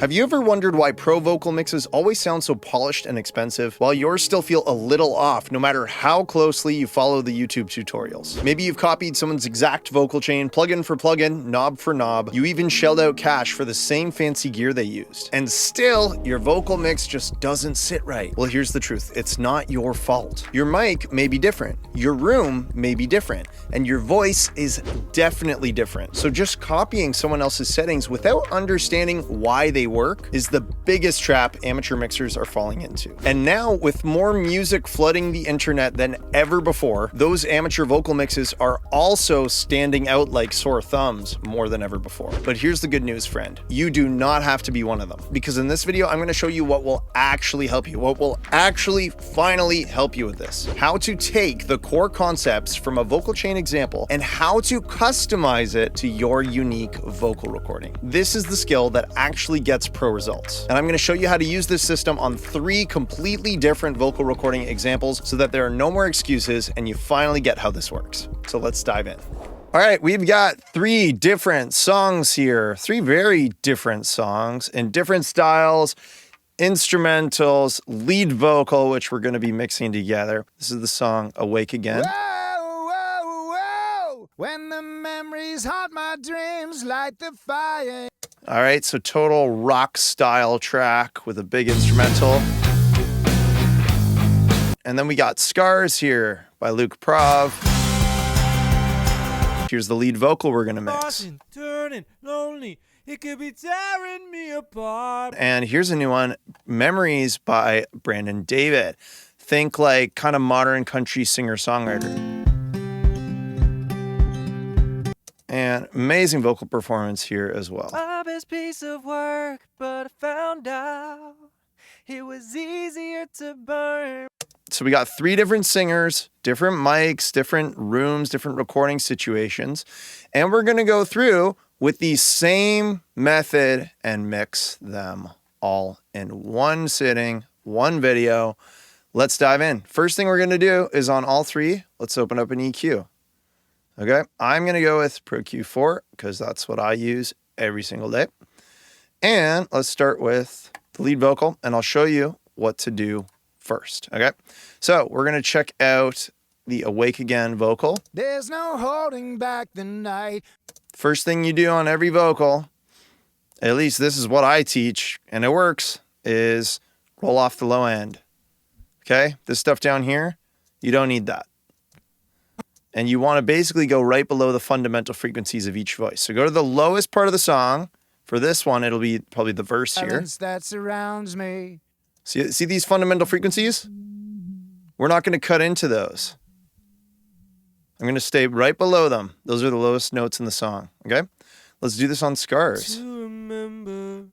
Have you ever wondered why pro vocal mixes always sound so polished and expensive, while yours still feel a little off no matter how closely you follow the YouTube tutorials? Maybe you've copied someone's exact vocal chain, plugin for plugin, knob for knob. You even shelled out cash for the same fancy gear they used. And still, your vocal mix just doesn't sit right. Well, here's the truth. It's not your fault. Your mic may be different, your room may be different, and your voice is definitely different. So just copying someone else's settings without understanding why they work is the biggest trap amateur mixers are falling into. And now, with more music flooding the internet than ever before, those amateur vocal mixes are also standing out like sore thumbs more than ever before. But here's the good news, friend. You do not have to be one of them, because in this video, I'm going to show you what will actually help you, what will actually finally help you with this. How to take the core concepts from a vocal chain example and how to customize it to your unique vocal recording. This is the skill that actually gets pro results. And I'm going to show you how to use this system on 3 completely different vocal recording examples so that there are no more excuses and you finally get how this works. So let's dive in. All right, we've got 3 different songs here, 3 very different songs in different styles, instrumentals, lead vocal, which we're going to be mixing together. This is the song Awake Again. Whoa, whoa, whoa. When the memories haunt my dreams, light the fire. All right, so total rock style track with a big instrumental. And then we got Scars here by Prov. Here's the lead vocal we're gonna mix. Turning lonely, it could be tearing me apart. And here's a new one, Memories by Brandon David. Think like kind of modern country singer-songwriter. And amazing vocal performance here as well. My best piece of work, but I found out it was easier to burn. So we got 3 different singers, different mics, different rooms, different recording situations. And we're gonna go through with the same method and mix them all in one sitting, one video. Let's dive in. First thing we're gonna do is on all 3, let's open up an EQ. Okay, I'm gonna go with Pro Q4 because that's what I use every single day. And let's start with the lead vocal and I'll show you what to do first, okay? So we're gonna check out the Awake Again vocal. There's no holding back the night. First thing you do on every vocal, at least this is what I teach, and it works, is roll off the low end, okay? This stuff down here, you don't need that. And you wanna basically go right below the fundamental frequencies of each voice. So go to the lowest part of the song. For this one, it'll be probably the verse here. That surrounds me. See these fundamental frequencies? We're not going to cut into those. I'm going to stay right below them. Those are the lowest notes in the song, okay? Let's do this on Scars. To remember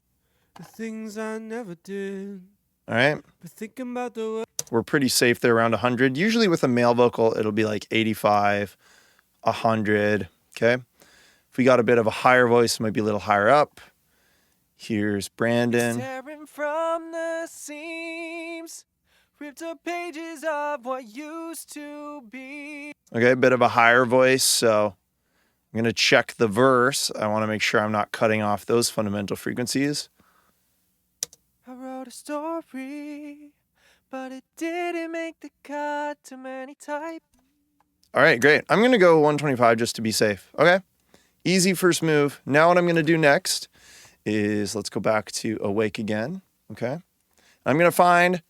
the things I never did. All right? But thinking about the We're pretty safe there around 100. Usually with a male vocal, it'll be like 85, 100, okay? If we got a bit of a higher voice, it might be a little higher up. Here's Brandon. Tearing from the seams, ripped up pages of what used to be. Okay, a bit of a higher voice, so I'm going to check the verse. I want to make sure I'm not cutting off those fundamental frequencies. I wrote a story, but it didn't make the cut. Too many type. All right, great. I'm going to go 125 just to be safe. Okay, easy first move. Now what I'm going to do next is let's go back to Awake Again, okay? I'm going to find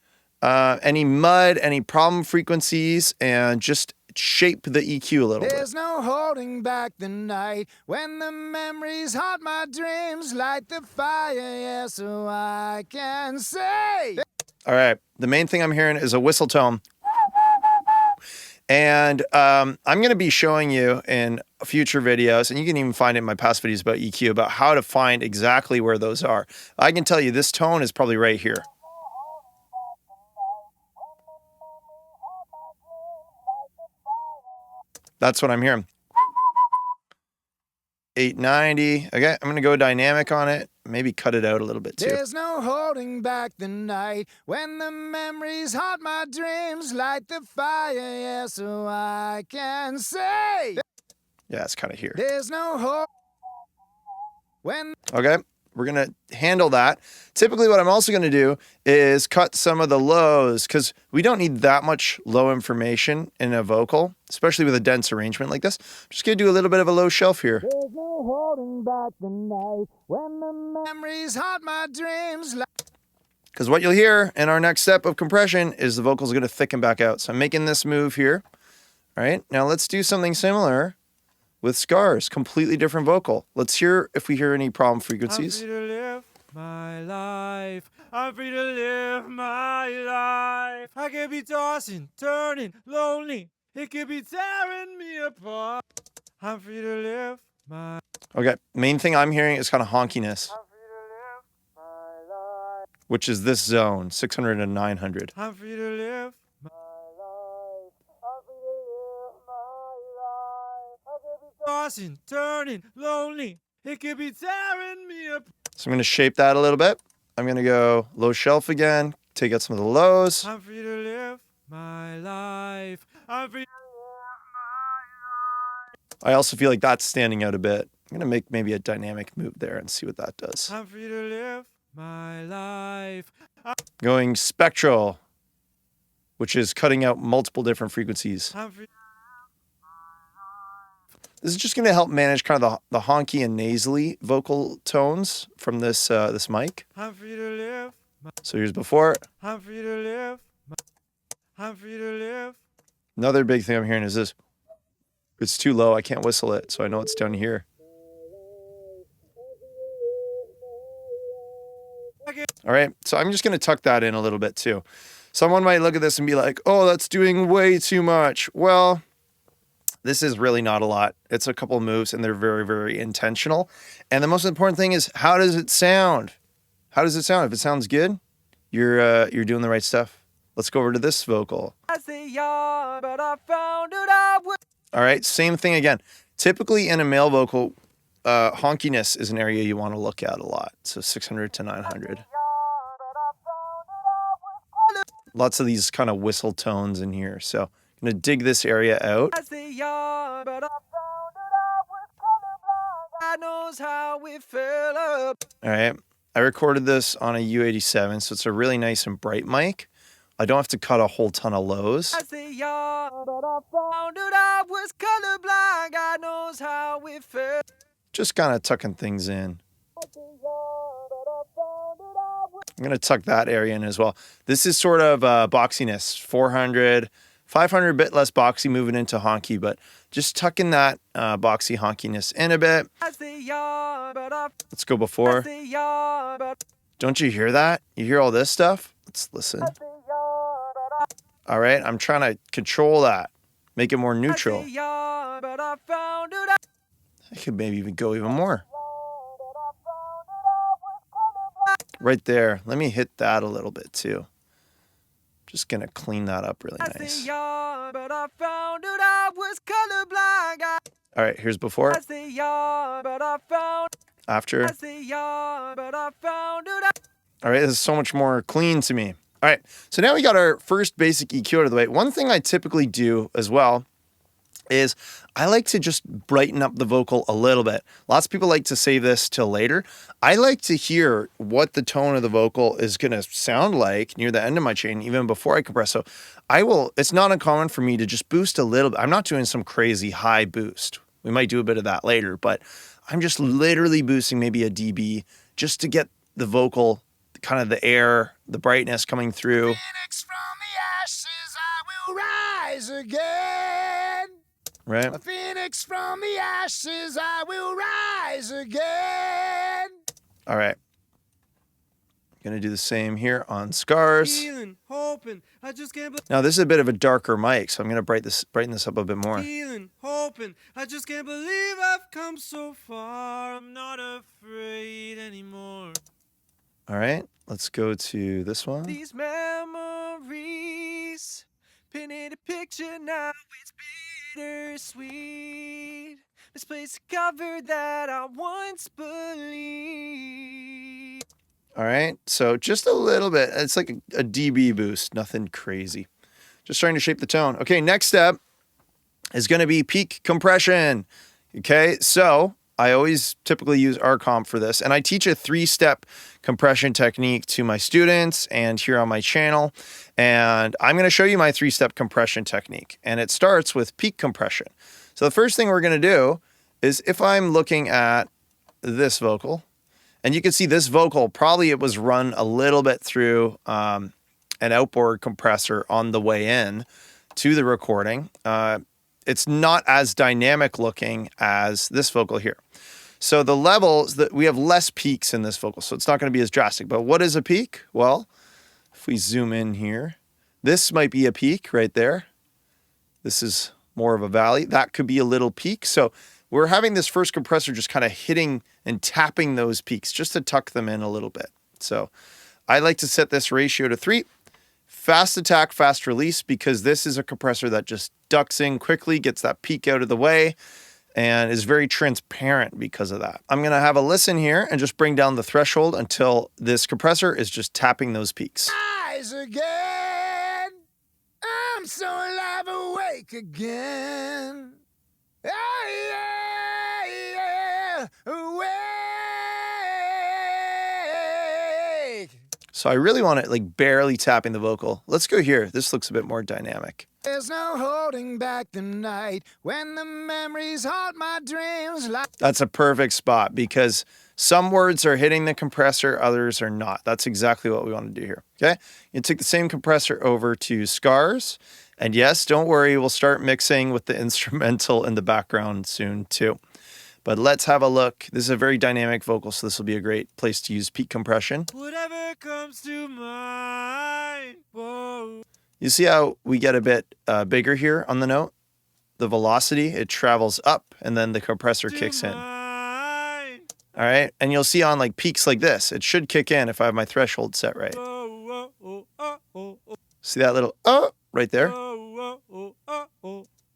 any mud, any problem frequencies, and just shape the EQ a little bit. There's no holding back the night when the memories haunt my dreams, light the fire, yeah, so I can say. All right, the main thing I'm hearing is a whistle tone. And I'm going to be showing you in future videos, and you can even find it in my past videos about EQ, about how to find exactly where those are. I can tell you this tone is probably right here. That's what I'm hearing. 890. Okay, I'm going to go dynamic on it. Maybe cut it out a little bit too. There's no holding back the night when the memories haunt my dreams, light the fire, yeah, so I can say. Yeah, it's kind of here. There's no hope when. Okay, We're going to handle that. Typically what I'm also going to do is cut some of the lows because we don't need that much low information in a vocal, especially with a dense arrangement like this. Just going to do a little bit of a low shelf here. There's no holding back the night when the memories haunt my dreams. Because what you'll hear in our next step of compression is the vocals are going to thicken back out. So I'm making this move here. All right, now let's do something similar with scars, completely different vocal. Let's hear if we hear any problem frequencies. I'm free to live my life. I'm free to live my life. I could be tossing, turning, lonely. It could be tearing me apart. I'm free to live my. Okay, main thing I'm hearing is kind of honkiness, I'm free to live my life. which is this zone, 600 and 900. I'm free to live my life. I'm free to live my life. I could be tossing, turning, lonely. It could be tearing me apart. So I'm going to shape that a little bit. I'm going to go low shelf again, take out some of the lows. I'm free to live my life. I'm free to live my life. I also feel like that's standing out a bit. I'm going to make maybe a dynamic move there and see what that does. I'm free to live my life. Going spectral, which is cutting out multiple different frequencies. I'm free. This is just going to help manage kind of the honky and nasally vocal tones from this this mic. I'm free to live. So here's before. I'm free to live. I'm free to live. Another big thing I'm hearing is this. It's too low. I can't whistle it, so I know it's down here. All right, so I'm just going to tuck that in a little bit too. Someone might look at this and be like, oh, that's doing way too much. Well, this is really not a lot. It's a couple of moves and they're very, very intentional. And the most important thing is, how does it sound? How does it sound? If it sounds good, you're doing the right stuff. Let's go over to this vocal. All right, same thing again. Typically in a male vocal, honkiness is an area you want to look at a lot. So 600 to 900. Lots of these kind of whistle tones in here. So I'm going to dig this area out. All right. I recorded this on a U87, so it's a really nice and bright mic. I don't have to cut a whole ton of lows. Just kind of tucking things in. I'm going to tuck that area in as well. This is sort of boxiness, 400, 500, bit less boxy moving into honky, but just tucking that boxy honkiness in a bit. Let's go before. Don't you hear that? You hear all this stuff? Let's listen. All right, I'm trying to control that, make it more neutral. I could maybe even go even more. Right there. Let me hit that a little bit too. Just gonna clean that up really nice. All right, here's before. After. All right, this is so much more clean to me. All right, so now we got our first basic EQ out of the way. One thing I typically do as well is I like to just brighten up the vocal a little bit. Lots of people like to save this till later. I like to hear what the tone of the vocal is going to sound like near the end of my chain, even before I compress. So it's not uncommon for me to just boost a little bit. I'm not doing some crazy high boost. We might do a bit of that later, but I'm just literally boosting maybe a dB just to get the vocal, kind of the air, the brightness coming through. Phoenix from the ashes, I will rise again. Right? A phoenix from the ashes, I will rise again. All right. Gonna do the same here on scars. Feeling, hoping, I just can't believe. Now this is a bit of a darker mic, so I'm gonna brighten this up a bit more. Feeling, hoping, I just can't believe I've come so far. I'm not afraid anymore. All right, let's go to this one. These memories painted a picture now. It's bittersweet. Misplaced a cover that I once believed. All right, so just a little bit. It's like a dB boost, nothing crazy. Just trying to shape the tone. Okay, next step is going to be peak compression. Okay, so I always typically use R-Comp for this. And I teach a 3-step compression technique to my students and here on my channel. And I'm going to show you my 3-step compression technique. And it starts with peak compression. So the first thing we're going to do is if I'm looking at this vocal, and you can see this vocal, probably it was run a little bit through an outboard compressor on the way in to the recording. It's not as dynamic looking as this vocal here. So the levels that we have less peaks in this vocal, so it's not going to be as drastic. But what is a peak? Well, if we zoom in here, this might be a peak right there. This is more of a valley. That could be a little peak. So we're having this first compressor just kind of hitting and tapping those peaks just to tuck them in a little bit. So I like to set this ratio to 3. Fast attack, fast release, because this is a compressor that just ducks in quickly, gets that peak out of the way, and is very transparent because of that. I'm going to have a listen here and just bring down the threshold until this compressor is just tapping those peaks. Rise again. I'm so alive, awake again. Yeah, awake. So I really want it like barely tapping the vocal. Let's go here. This looks a bit more dynamic. There's no holding back the night when the memories haunt my dreams like... That's a perfect spot because some words are hitting the compressor, others are not. That's exactly what we want to do here, okay? You take the same compressor over to Scars, and yes, don't worry, we'll start mixing with the instrumental in the background soon too. But let's have a look. This is a very dynamic vocal, so this will be a great place to use peak compression. Whatever comes to mind. Whoa. You see how we get a bit bigger here on the note? The velocity, it travels up, and then the compressor kicks in. All right, and you'll see on like peaks like this, it should kick in if I have my threshold set right. See that little right there?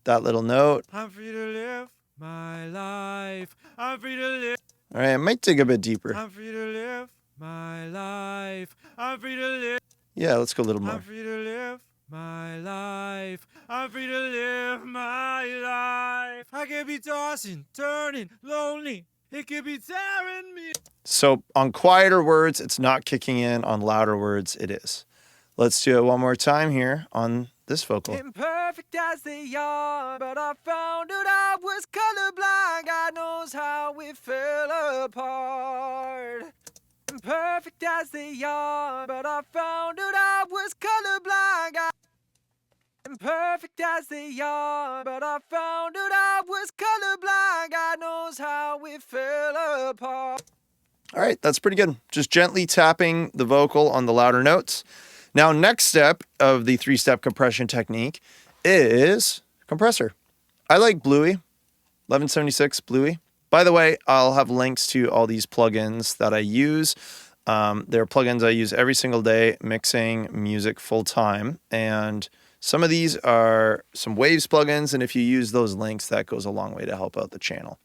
That little note. I'm free to live my life. I'm free to live. All right, I might dig a bit deeper. I'm free to live my life. I'm free to live. Yeah, let's go a little more. I'm free to live my life. I'm free to live my life. I can be tossing, turning, lonely. It could be tearing me. So on quieter words, it's not kicking in. On louder words, it is. Let's do it one more time here on this vocal. Imperfect as they are, but I found out I was colorblind. God knows how we fell apart. Imperfect as they are, but I found out I was colorblind. Imperfect as they are, but I found out I was colorblind. God knows how we fell apart. All right, that's pretty good. Just gently tapping the vocal on the louder notes. Now, next step of the 3-step compression technique is compressor. I like Bluey, 1176 Bluey. By the way, I'll have links to all these plugins that I use. They're plugins I use every single day, mixing music full time. And some of these are some Waves plugins. And if you use those links, that goes a long way to help out the channel.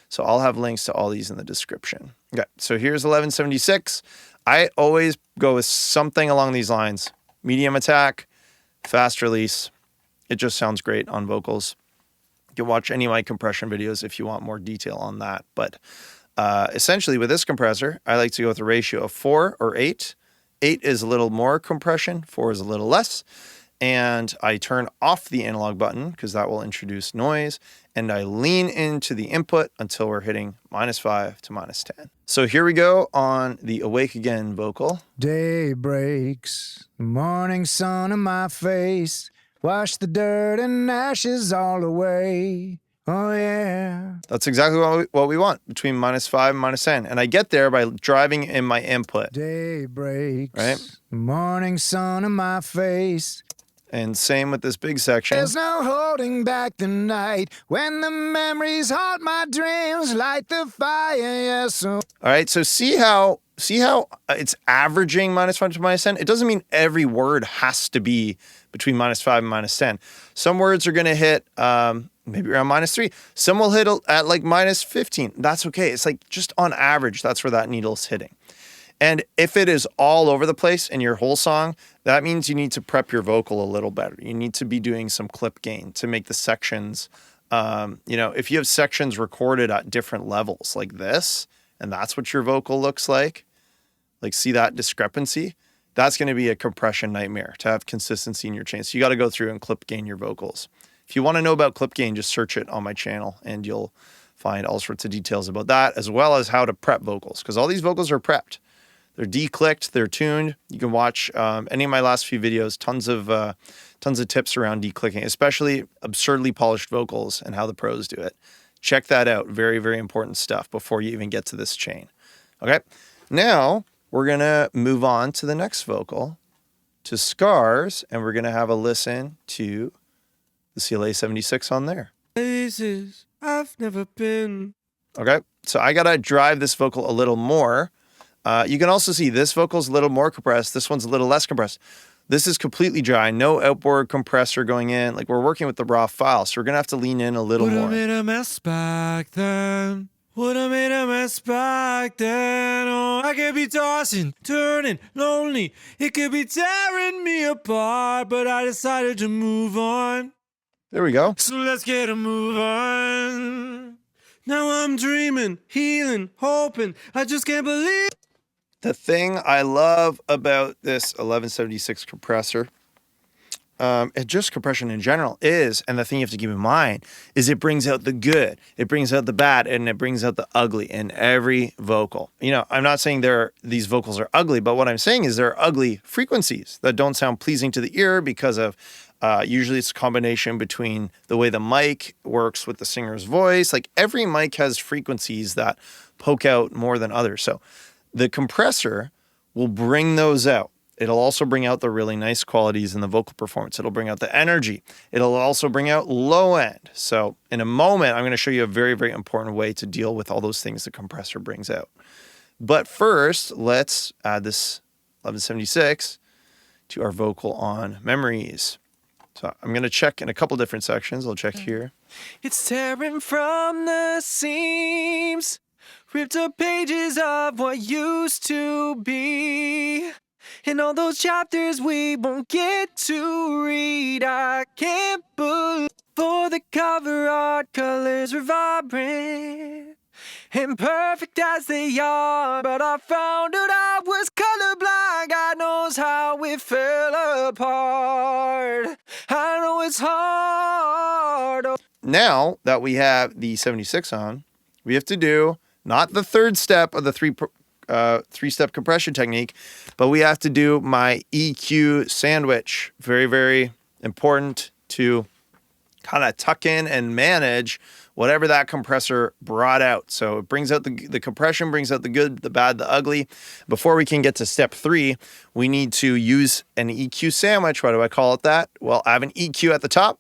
So I'll have links to all these in the description. Okay, so here's 1176. I always go with something along these lines. Medium attack, fast release. It just sounds great on vocals. You can watch any of my compression videos if you want more detail on that. But essentially with this compressor, I like to go with a ratio of 4 or 8. 8 is a little more compression, 4 is a little less. And I turn off the analog button because that will introduce noise. And I lean into the input until we're hitting -5 to -10. So here we go on the Awake Again vocal. Day breaks, the morning sun on my face. Wash the dirt and ashes all away. Oh, yeah. That's exactly what we want, between -5 and -10. And I get there by driving in my input. Day breaks, right? The morning sun on my face. And same with this big section. There's no holding back the night when the memories haunt my dreams, light the fire, yes. So. All right, so see how it's averaging -5 to -10? It doesn't mean every word has to be between -5 and -10. Some words are going to hit maybe around -3. Some will hit at like -15. That's okay. It's like just on average, that's where that needle's hitting. And if it is all over the place in your whole song, that means you need to prep your vocal a little better. You need to be doing some clip gain to make the sections You know, if you have sections recorded at different levels like this, and that's what your vocal looks like see that discrepancy, that's going to be a compression nightmare to have consistency in your chain. So you got to go through and clip gain your vocals. If you want to know about clip gain, just search it on my channel and you'll find all sorts of details about that, as well as how to prep vocals, because all these vocals are prepped. They're declicked, they're tuned. You can watch any of my last few videos, tons of tips around declicking, especially absurdly polished vocals and how the pros do it. Check that out. Very, very important stuff before you even get to this chain. Okay, now we're gonna move on to the next vocal, to Scars, and we're gonna have a listen to the CLA 76 on there. Places I've never been. Okay, so I gotta drive this vocal a little more. You can also see this vocal's a little more compressed. This one's a little less compressed. This is completely dry, no outboard compressor going in. Like, we're working with the raw file, so we're gonna have to lean in a little more. Would've made a mess back then. Would've made a mess back then. Oh, I could be tossing, turning, lonely. It could be tearing me apart, but I decided to move on. There we go. So let's get a move on. Now I'm dreaming, healing, hoping. I just can't believe. The thing I love about this 1176 compressor, and just compression in general, is, and the thing you have to keep in mind, is it brings out the good, it brings out the bad, and it brings out the ugly in every vocal. You know, I'm not saying these vocals are ugly, but what I'm saying is there are ugly frequencies that don't sound pleasing to the ear because of, usually it's a combination between the way the mic works with the singer's voice. Like, every mic has frequencies that poke out more than others. So the compressor will bring those out. It'll also bring out the really nice qualities in the vocal performance. It'll bring out the energy. It'll also bring out low end. So in a moment, I'm going to show you a very, very important way to deal with all those things the compressor brings out. But first, let's add this 1176 to our vocal on Memories. So I'm going to check in a couple different sections. I'll check here. It's tearing from the seams, ripped up pages of what used to be. In all those chapters we won't get to read, I can't believe for the cover art colors were vibrant and perfect as they are, but I found out I was colorblind. God knows how it fell apart. I know it's hard. Now that we have the 76 on, we have to do not the third step of the three-step compression technique, but we have to do my EQ sandwich. Very, very important to kind of tuck in and manage whatever that compressor brought out. So it brings out the compression, brings out the good, the bad, the ugly. Before we can get to step 3, we need to use an EQ sandwich. Why do I call it that? Well, I have an EQ at the top.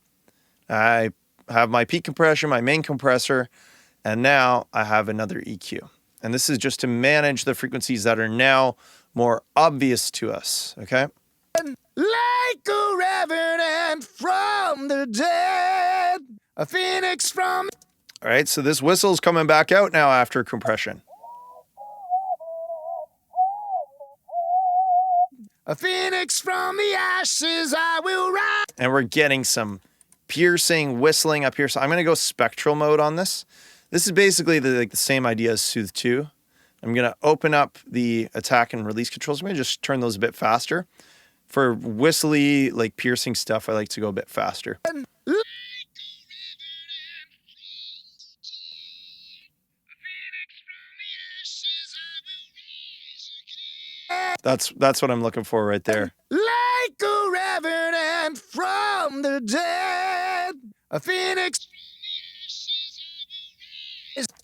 I have my peak compression, my main compressor, and now I have another EQ. And this is just to manage the frequencies that are now more obvious to us, okay? Like a revenant from the dead, a phoenix from... All right, so this whistle's coming back out now after compression. A phoenix from the ashes I will rise. And we're getting some piercing whistling up here. So I'm going to go spectral mode on this. This is basically the same idea as Soothe 2. I'm going to open up the attack and release controls. I'm going to just turn those a bit faster. For whistly, like piercing stuff, I like to go a bit faster. That's what I'm looking for right there. Like a revenant from the dead, a phoenix.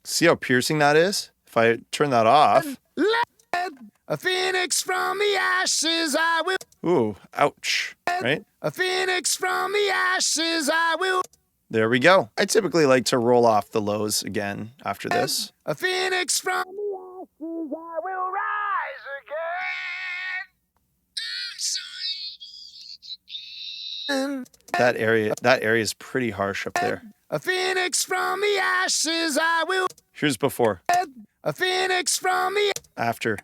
See how piercing that is? If I turn that off. A phoenix from the ashes I will. Ooh, ouch, right? A phoenix from the ashes I will. There we go. I typically like to roll off the lows again after this. A phoenix from the ashes I will rise again. That area is pretty harsh up there. A phoenix from the ashes I will. Here's before. A phoenix from the After.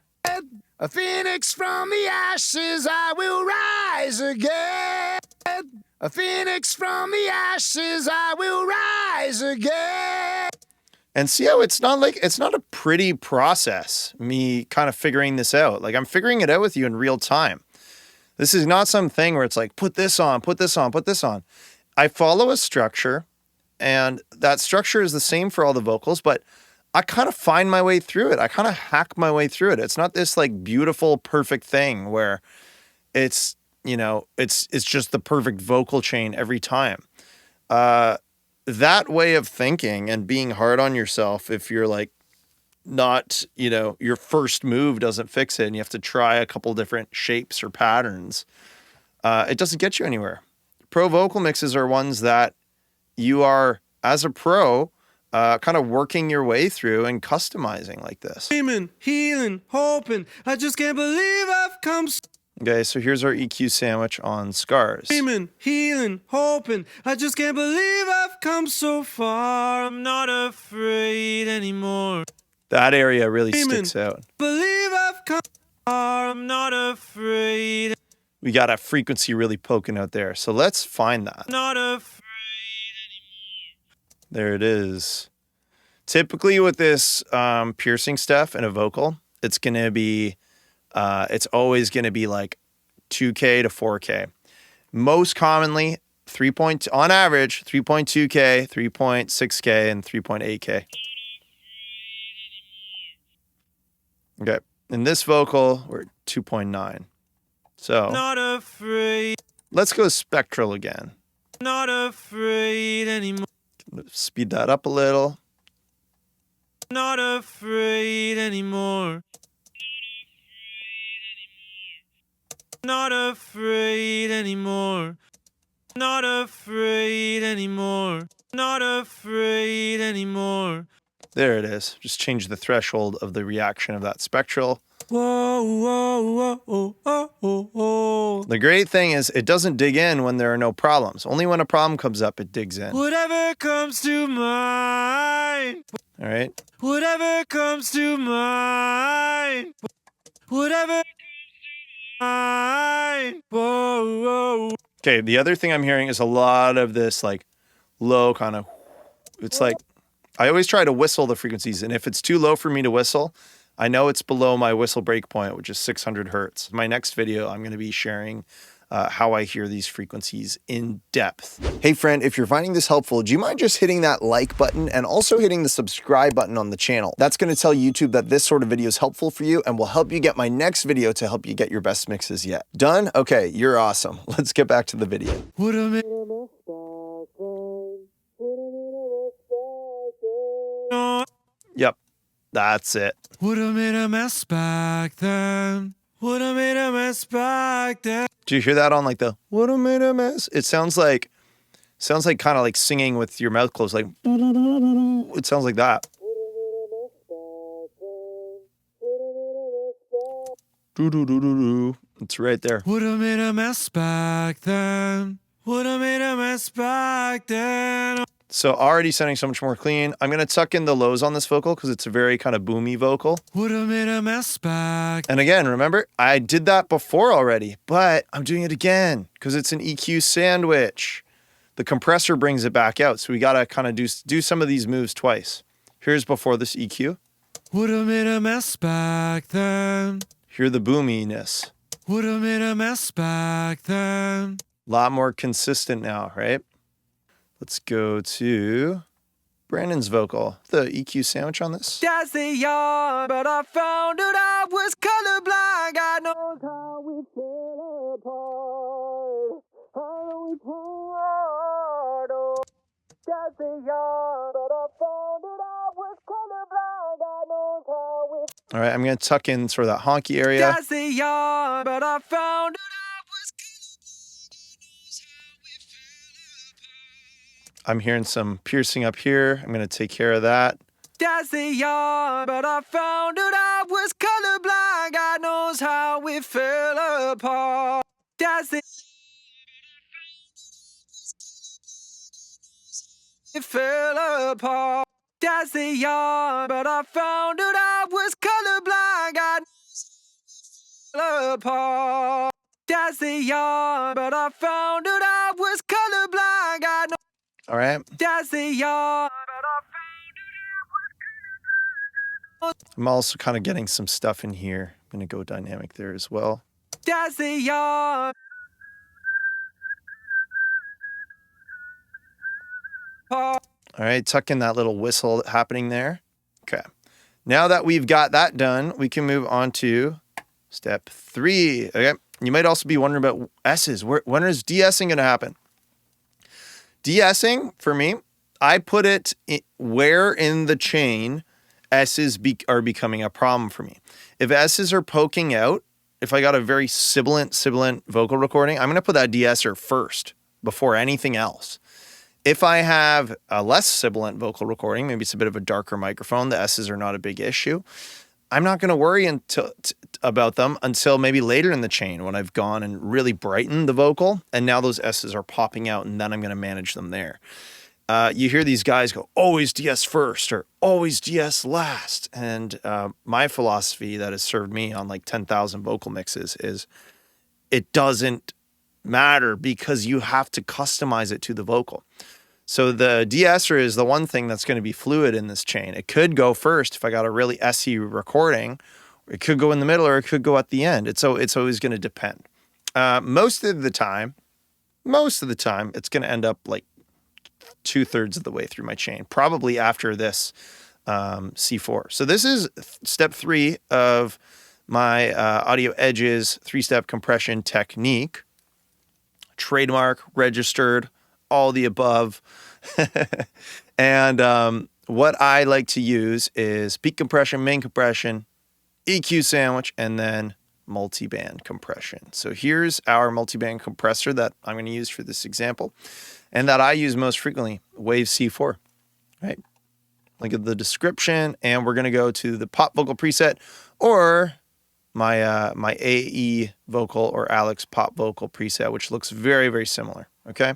A phoenix from the ashes I will rise again. A phoenix from the ashes, I will rise again. And see how it's not a pretty process, me kind of figuring this out. Like I'm figuring it out with you in real time. This is not something where it's like, put this on, put this on, put this on. I follow a structure, and that structure is the same for all the vocals, but I kind of find my way through it. I kind of hack my way through it. It's not this like beautiful, perfect thing where it's, you know, it's just the perfect vocal chain every time. That way of thinking and being hard on yourself, if you're like not, you know, your first move doesn't fix it and you have to try a couple different shapes or patterns, it doesn't get you anywhere. Pro vocal mixes are ones that you are, as a pro, kind of working your way through and customizing like this. Dreaming, healing, hoping. I just can't believe I've come. Okay, so here's our EQ sandwich on Scars. Dreaming, healing, hoping. I just can't believe I've come so far. I'm not afraid anymore. That area really sticks out. Believe I've come far. I'm not afraid. We got a frequency really poking out there. So let's find that. Not afraid. There it is. Typically with this piercing stuff in a vocal, it's gonna be, it's always gonna be like 2K to 4K. Most commonly, on average, 3.2K, 3.6K, and 3.8K. Okay, in this vocal, we're at 2.9. So Not afraid. let's go spectral again. Not afraid anymore. Speed that up a little. Not afraid anymore. Not afraid anymore. Not afraid anymore. Not afraid anymore. There it is. Just change the threshold of the reaction of that spectral. Whoa, whoa, whoa, oh, oh, oh, oh. The great thing is it doesn't dig in when there are no problems. Only when a problem comes up, it digs in. Whatever comes to mind. All right. Whatever comes to mind. Whatever mind. Whoa, whoa. Okay. The other thing I'm hearing is a lot of this like low kind of, it's like, I always try to whistle the frequencies. And if it's too low for me to whistle, I know it's below my whistle break point, which is 600 hertz. My next video, I'm going to be sharing how I hear these frequencies in depth. Hey friend, if you're finding this helpful, do you mind just hitting that like button and also hitting the subscribe button on the channel? That's going to tell YouTube that this sort of video is helpful for you and will help you get my next video to help you get your best mixes yet. Done? Okay, you're awesome. Let's get back to the video. What a minute. Yep, that's it. Would have made a mess back then. Would have made a mess back then. Do you hear that on like the "what a made a mess"? It sounds like kind of like singing with your mouth closed, like it sounds like that. Do. It's right there. Would have made a mess back then. Would have made a mess back then. So already sounding so much more clean. I'm going to tuck in the lows on this vocal because it's a very kind of boomy vocal. Would have made a mess back. And again, remember, I did that before already, but I'm doing it again because it's an EQ sandwich. The compressor brings it back out. So we got to kind of do some of these moves twice. Here's before this EQ. Would have made a mess back then. Hear the boominess. Would have made a mess back then. A lot more consistent now, right? Let's go to Brandon's vocal. The EQ sandwich on this. That's the yard, but I found that I was colorblind. God knows how we fell apart. How we apart. Oh, that's the yard, but I found that I was colorblind. God knows how we. All right, I'm going to tuck in sort of that honky area. That's the yard, but I found that I was I'm hearing some piercing up here. I'm going to take care of that. That's the yard, but I found that I was colorblind. God knows how we fell apart. That's the it fell apart. That's the yard, but I found that I was colorblind. God fell apart. That's the yard, but I found that I was colorblind. All right. That's the yard. I'm also kind of getting some stuff in here. I'm going to go dynamic there as well. That's the yard. All right, tuck in that little whistle happening there. Okay. Now that we've got that done, we can move on to step 3. Okay. You might also be wondering about S's. When is de-essing going to happen? De-essing, for me, I put it where in the chain S's are becoming a problem for me. If S's are poking out, if I got a very sibilant vocal recording, I'm going to put that de-esser first before anything else. If I have a less sibilant vocal recording, maybe it's a bit of a darker microphone, the S's are not a big issue. I'm not going to worry about them until maybe later in the chain when I've gone and really brightened the vocal, and now those S's are popping out, and then I'm going to manage them there. You hear these guys go, always de-ess first or always de-ess last. And my philosophy that has served me on like 10,000 vocal mixes is it doesn't matter because you have to customize it to the vocal. So the de-esser is the one thing that's going to be fluid in this chain. It could go first if I got a really SE recording, or it could go in the middle, or it could go at the end. It's always going to depend. Most of the time, it's going to end up like 2/3 of the way through my chain, probably after this C4. So this is step 3 of my Audio Edge's 3-step compression technique. Trademark, registered, all the above. And what I like to use is peak compression, main compression, EQ sandwich, and then multiband compression. So here's our multiband compressor that I'm going to use for this example and that I use most frequently, Wave C4, right? Look at the description, and we're going to go to the pop vocal preset or my AE vocal or Alex pop vocal preset, which looks very, very similar, okay?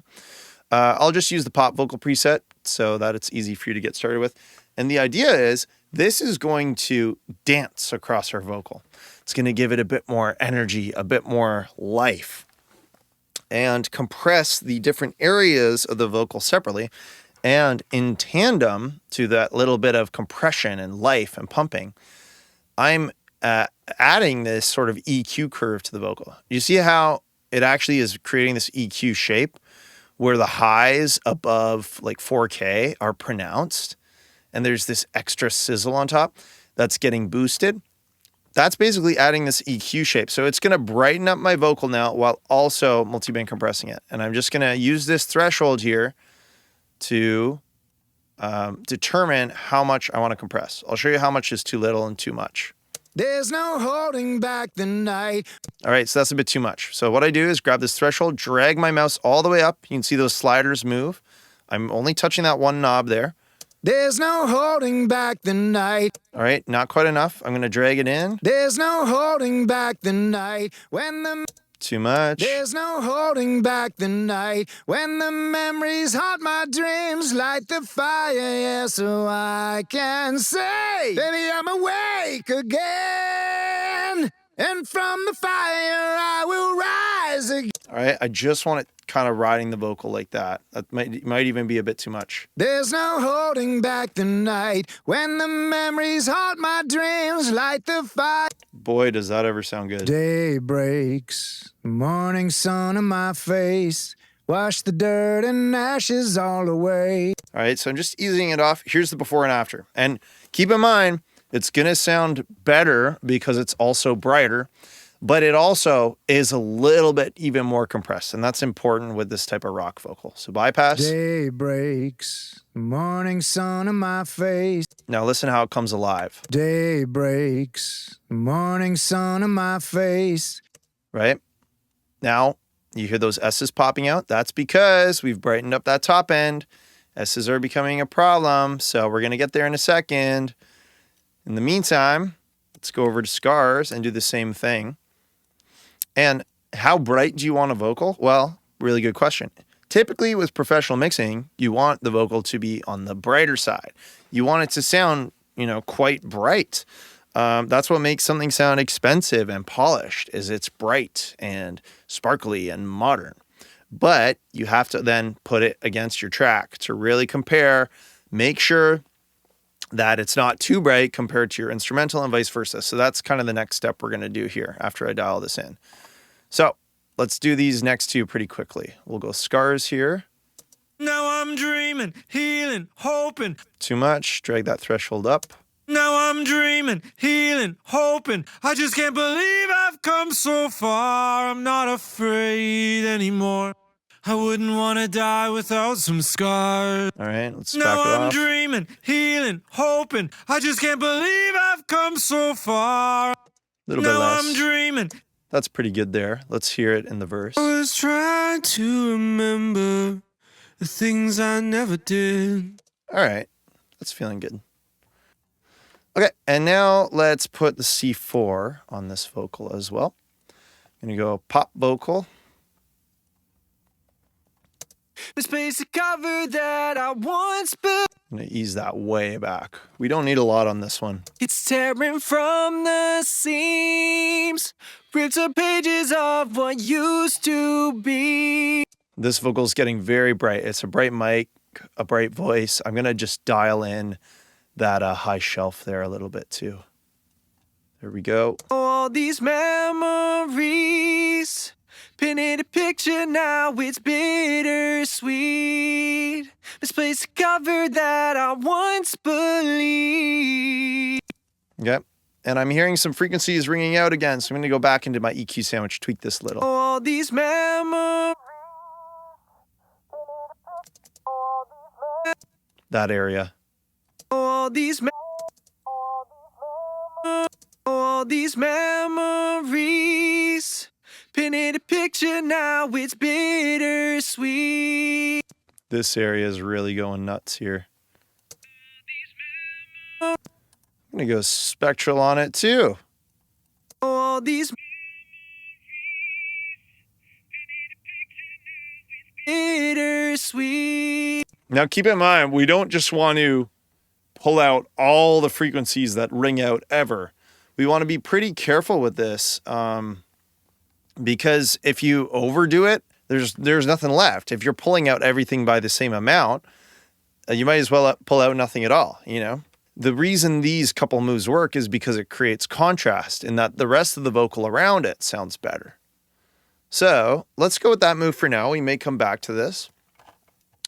I'll just use the pop vocal preset so that it's easy for you to get started with. And the idea is this is going to dance across our vocal. It's going to give it a bit more energy, a bit more life, and compress the different areas of the vocal separately. And in tandem to that little bit of compression and life and pumping, I'm adding this sort of EQ curve to the vocal. You see how it actually is creating this EQ shape where the highs above like 4K are pronounced and there's this extra sizzle on top that's getting boosted. That's basically adding this EQ shape. So it's going to brighten up my vocal now while also multiband compressing it. And I'm just going to use this threshold here to determine how much I want to compress. I'll show you how much is too little and too much. There's no holding back the night. All right, so that's a bit too much. So what I do is grab this threshold, drag my mouse all the way up. You can see those sliders move. I'm only touching that one knob there. There's no holding back the night. All right, not quite enough. I'm going to drag it in. There's no holding back the night when the... Too much. There's no holding back the night when the memories haunt my dreams, light the fire, yeah, so I can say, baby, I'm awake again, and from the fire I will rise again. All right, I just want it kind of riding the vocal like that. That might even be a bit too much. There's no holding back the night when the memories haunt my dreams, light the fire. Boy, does that ever sound good. Day breaks, the morning sun on my face, wash the dirt and ashes all away. All right, so I'm just easing it off. Here's the before and after. And keep in mind, it's going to sound better because it's also brighter, but it also is a little bit even more compressed, and that's important with this type of rock vocal. So bypass. Day breaks, the morning sun on my face. Now listen how it comes alive. Day breaks, the morning sun on my face. Right? Now, you hear those S's popping out? That's because we've brightened up that top end. S's are becoming a problem, so we're going to get there in a second. In the meantime, let's go over to scars and do the same thing. And how bright do you want a vocal? Well, really good question. Typically with professional mixing, you want the vocal to be on the brighter side. You want it to sound, quite bright. That's what makes something sound expensive and polished, is it's bright and sparkly and modern. But you have to then put it against your track to really compare, make sure that it's not too bright compared to your instrumental and vice versa. So that's kind of the next step we're going to do here after I dial this in. So let's do these next two pretty quickly. We'll go scars here. Now I'm dreaming, healing, hoping. Too much, drag that threshold up. Now I'm dreaming, healing, hoping. I just can't believe I've come so far. I'm not afraid anymore. I wouldn't want to die without some scars. All right, let's back it Now I'm off. dreaming, healing, hoping. I just can't believe I've come so far. A little bit Now less. I'm dreaming. That's pretty good there. Let's hear it in the verse. I was trying to remember the things I never did. All right, that's feeling good. Okay, and now let's put the C4 on this vocal as well. I'm gonna go pop vocal. Misplaced a cover that I once built. I'm gonna ease that way back. We don't need a lot on this one. It's tearing from the seams. Ripped up pages of what used to be. This vocal is getting very bright. It's a bright mic, a bright voice. I'm gonna just dial in that high shelf there a little bit too. There we go. All these memories. Painted a picture, now it's bittersweet. Misplaced a cover that I once believed. Okay. And I'm hearing some frequencies ringing out again, so I'm gonna go back into my EQ sandwich, tweak this a little. All these memories. That area. All these memories. Painted a picture, now it's bittersweet. This area is really going nuts here. I'm gonna go spectral on it too. All these bittersweet. Now keep in mind, we don't just want to pull out all the frequencies that ring out ever. We want to be pretty careful with this because if you overdo it, there's nothing left. If you're pulling out everything by the same amount, you might as well pull out nothing at all, you know? The reason these couple moves work is because it creates contrast in that the rest of the vocal around it sounds better. So let's go with that move for now. We may come back to this.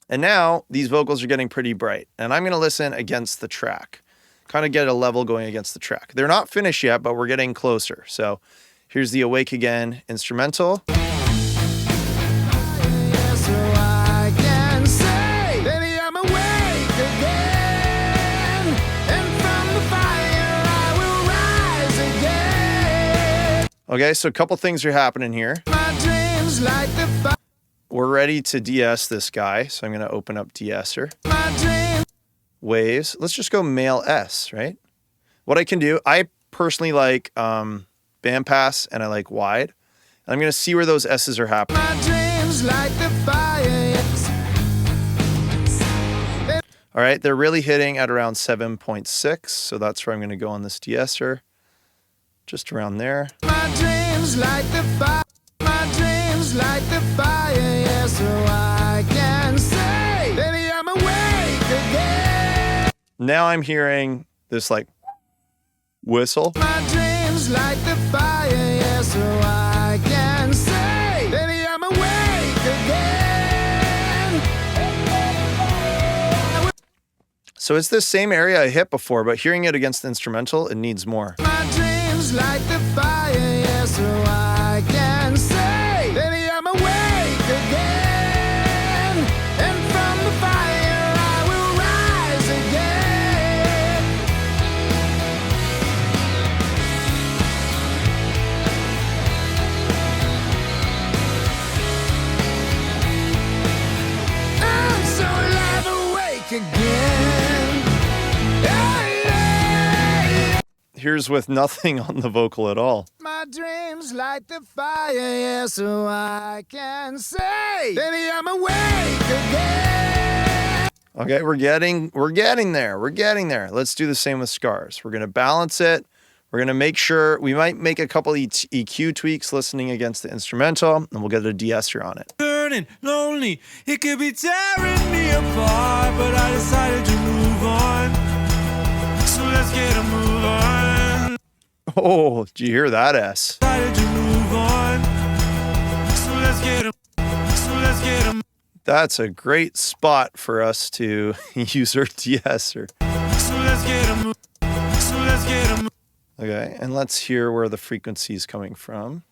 And now these vocals are getting pretty bright and I'm going to listen against the track, kind of get a level going against the track. They're not finished yet, but we're getting closer. So here's the Awake Again instrumental. So I can say, baby, I'm awake again, and from the fire I will rise again. Okay, so a couple things are happening here. My dreams like the fire. We're ready to de-ess this guy, so I'm going to open up de-esser. My dreams. Waves. Let's just go male S, right? What I can do, I personally like bandpass and I like wide. And I'm going to see where those S's are happening. My dreams like the fire. Yes. All right, they're really hitting at around 7.6, so that's where I'm going to go on this de-esser. Just around there. My dreams like the fire. My dreams like the fire. Yeah, so I can say, baby, I'm awake again. Now I'm hearing this like whistle. My dreams like the fire. Yeah, so I can say, baby, I'm awake again. So it's this same area I hit before, but hearing it against the instrumental, it needs more. My dreams like the fire. Yeah, so I can say, baby, I'm awake again. And from the fire I will rise again. I'm so alive, awake again. Yeah, yeah. Here's with nothing on the vocal at all. My dreams light the fire, yeah, so I can say, baby, I'm awake again. Okay, we're getting there. We're getting there. Let's do the same with scars. We're going to balance it. We're going to make sure, we might make a couple EQ tweaks listening against the instrumental, and we'll get a de-esser on it. Turn turning lonely. It could be tearing me apart, but I decided to move on. So let's get a move on. Oh, did you hear that S? Decided to move on. So let's get a. That's a great spot for us to use our de-esser. Okay, and let's hear where the frequency is coming from.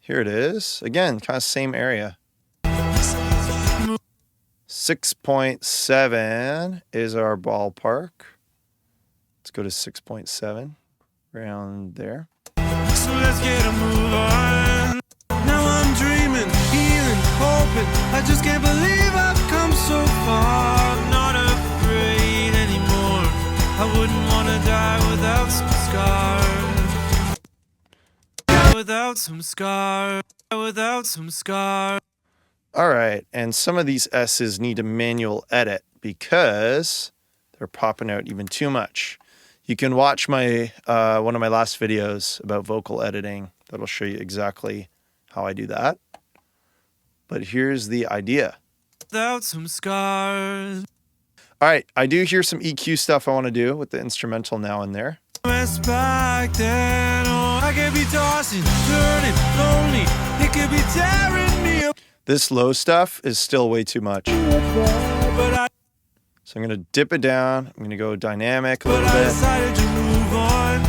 Here it is. Again, kind of same area. 6.7 is our ballpark. Let's go to 6.7, around there. So let's get a move on. Now I'm dreaming, healing, hoping. I just can't believe I've come so far. I'm not afraid anymore. I wouldn't want to die without some scars. Without some scars. Without some scars. All right, and some of these S's need a manual edit because they're popping out even too much. You can watch my one of my last videos about vocal editing. That'll show you exactly how I do that. But here's the idea. Without some scars. All right, I do hear some EQ stuff I want to do with the instrumental now and there. Back then, oh, I could be tossing, turning, lonely. It could be tearing me up. This low stuff is still way too much. So I'm going to dip it down. I'm going to go dynamic a little bit. I decided to move on.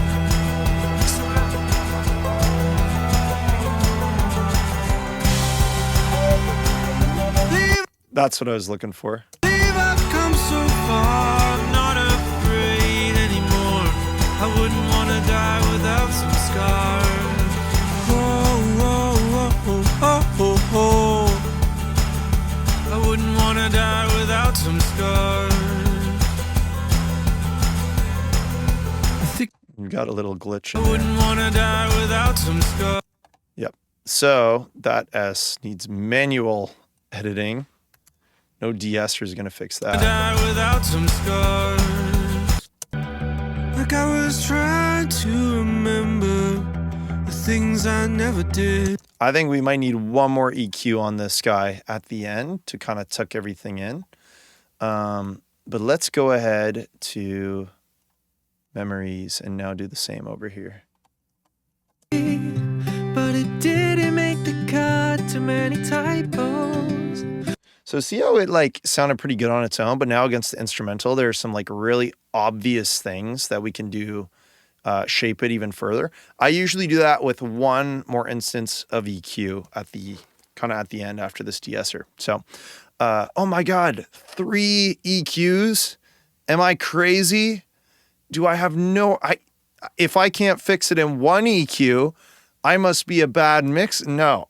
That's what I was looking for. I've come so far. I'm not afraid anymore. I wouldn't want to die without some scars. Oh, oh, oh, oh, oh, oh. I wouldn't want to die without some scars. We got a little glitch in I wouldn't want to die without some scars. Yep. So that S needs manual editing. No de-esser is going to fix that. Die without some scars. Like I was trying to remember the things I never did. I think we might need one more EQ on this guy at the end to kind of tuck everything in. But let's go ahead to memories and now do the same over here. But it didn't make the cut. Too many typos. So see how it like sounded pretty good on its own, but now against the instrumental, there's some like really obvious things that we can do, shape it even further. I usually do that with one more instance of EQ at the kind of at the end after this de-esser. So, oh my God, 3 EQs? Am I crazy? Do I have if I can't fix it in one EQ, I must be a bad mix? No.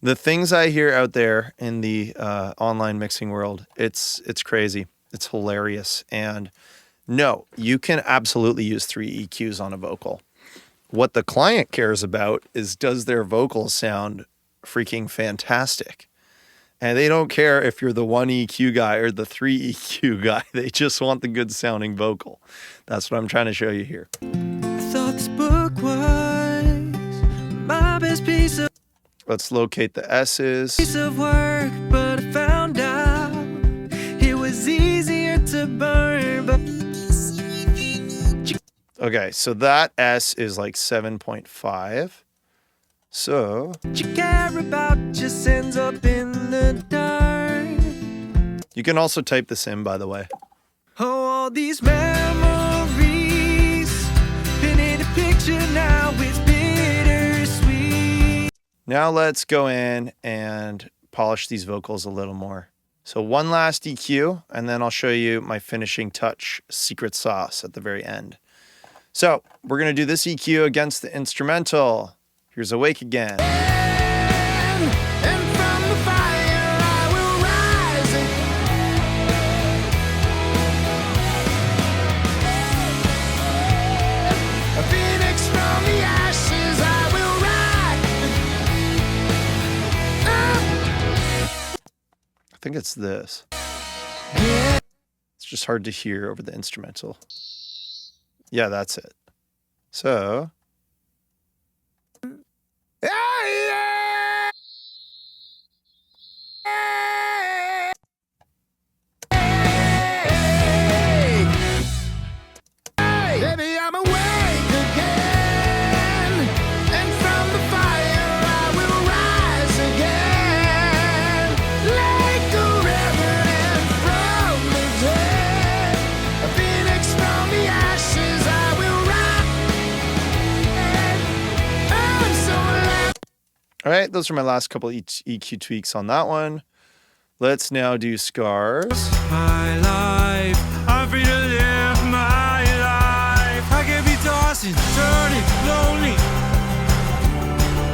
The things I hear out there in the online mixing world, it's crazy. It's hilarious. And no, you can absolutely use 3 EQs on a vocal. What the client cares about is, does their vocal sound freaking fantastic? And they don't care if you're the 1 EQ guy or the 3 EQ guy. They just want the good sounding vocal. That's what I'm trying to show you here. I thought this book was my best piece of Let's locate the S's. work, but I found out it was easier to burn. But Okay, so that S is like 7.5. So what you care about just ends up in the dark. you can also type this in, by the way. Oh, all these memories painted a picture now. It's bittersweet. Now let's go in and polish these vocals a little more. So one last EQ, and then I'll show you my finishing touch secret sauce at the very end. So we're going to do this EQ against the instrumental. Here's Awake Again. And from the fire I will rise. A phoenix from the ashes I will rise. I think it's this. It's just hard to hear over the instrumental. Yeah, that's it. So Yeah, yeah. All right, those are my last couple EQ tweaks on that one. Let's now do scars. My life, I'm free to live my life. I can be tossing, turning, lonely,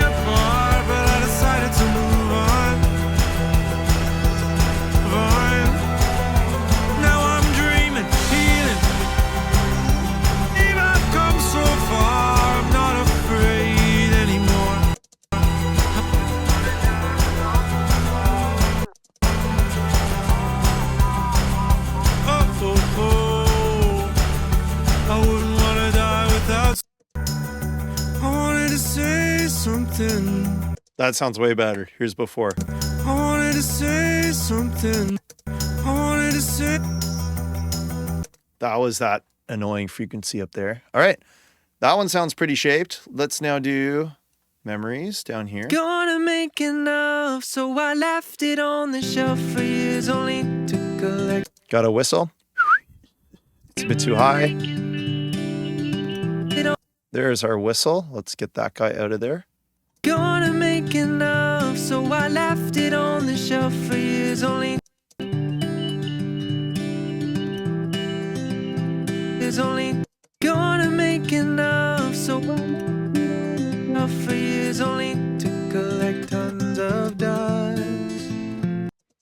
apart, but I decided to move on. Now I'm dreaming, healing. I've come so far, I'm not afraid anymore. I wouldn't want to die without. I wanted to say something. That sounds way better. Here's before. I wanted to say something. I wanted to say. That was that annoying frequency up there. All right, that one sounds pretty shaped. Let's now do memories down here. Gonna make enough, so I left it on the shelf for years only to collect. Got a whistle. It's a bit too high. There's our whistle. Let's get that guy out of there. Gonna make enough, so I left it on the shelf for years only. There's only gonna make enough, so enough for years only to collect tons of dust.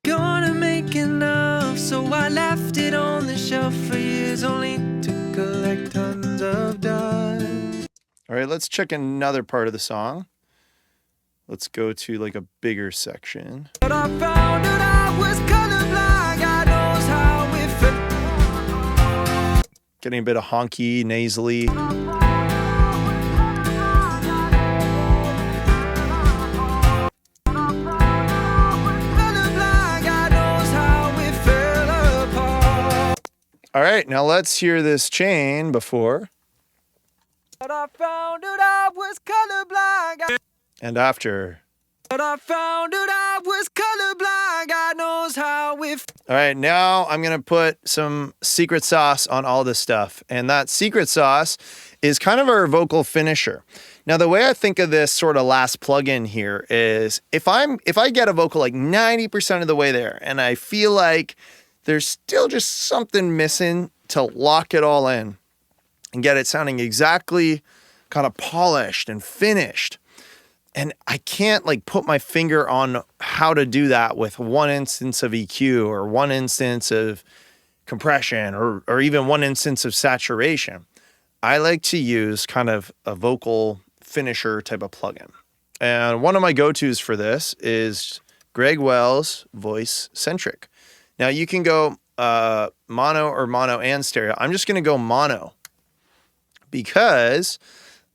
Gonna make enough, so I left it on the shelf for years only to collect tons of dust. All right, let's check another part of the song. Let's go to like a bigger section. But I found out I was colorblind, God knows how it felt. Getting a bit of honky, nasally. All right, now let's hear this chain before. But I found out I was colorblind. And after. But I found out I was colorblind. God knows how it. All right, now I'm going to put some secret sauce on all this stuff. And that secret sauce is kind of our vocal finisher. Now, the way I think of this sort of last plugin here is if I get a vocal like 90% of the way there and I feel like there's still just something missing to lock it all in and get it sounding exactly kind of polished and finished. And I can't like put my finger on how to do that with one instance of EQ or one instance of compression or even one instance of saturation. I like to use kind of a vocal finisher type of plugin. And one of my go-tos for this is Greg Wells Voice Centric. Now you can go mono or mono and stereo. I'm just going to go mono because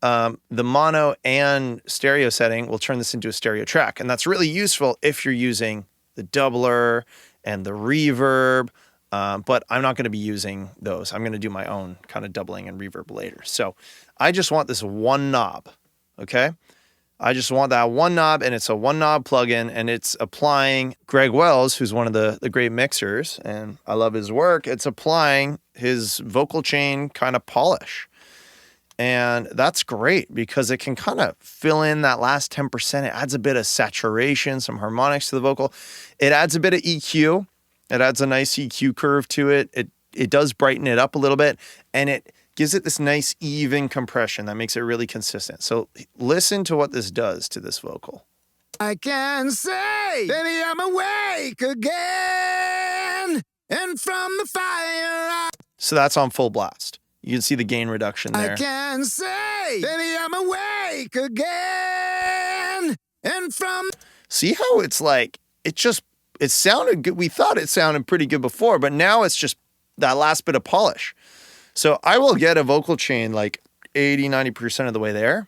the mono and stereo setting will turn this into a stereo track. And that's really useful if you're using the doubler and the reverb, but I'm not going to be using those. I'm going to do my own kind of doubling and reverb later. So I just want this one knob, okay? I just want that one knob, and it's a one knob plugin, and it's applying Greg Wells, who's one of the great mixers, and I love his work. It's applying his vocal chain kind of polish. And that's great because it can kind of fill in that last 10%. It adds a bit of saturation, some harmonics to the vocal. It adds a bit of EQ. It adds a nice EQ curve to it. It does brighten it up a little bit, and it gives it this nice even compression that makes it really consistent. So listen to what this does to this vocal. I can say, baby, I'm awake again, and from the fire So that's on full blast. You can see the gain reduction there. I can say, baby, I'm awake again, and from... See how it's like, it sounded good. We thought it sounded pretty good before, but now it's just that last bit of polish. So I will get a vocal chain like 80, 90% of the way there,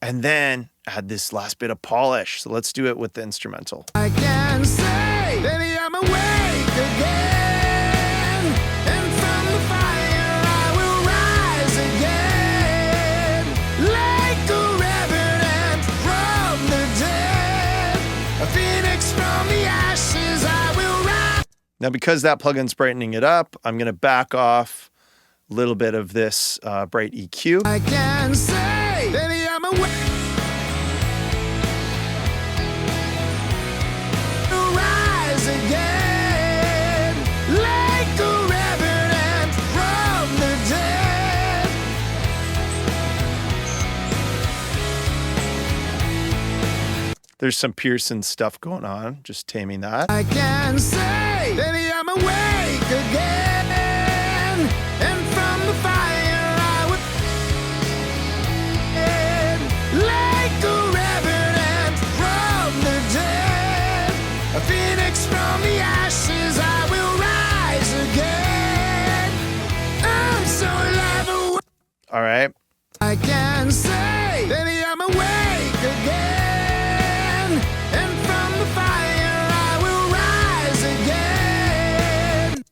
and then add this last bit of polish. So let's do it with the instrumental. I can say, baby, I'm awake again, and from the fire I will rise again, like a revenant from the dead, a phoenix from the ashes I will rise. Now, because that plugin's brightening it up, I'm going to back off a little bit of this bright EQ. I can say, baby, I'm awake. There's some Pearson stuff going on, just taming that. I can say, baby, I'm awake again, and from the fire I would like a revenant from the dead, a phoenix from the ashes. I will rise again. I'm so alive. All right. I can say, baby, I'm awake again, and from the fire I will rise again.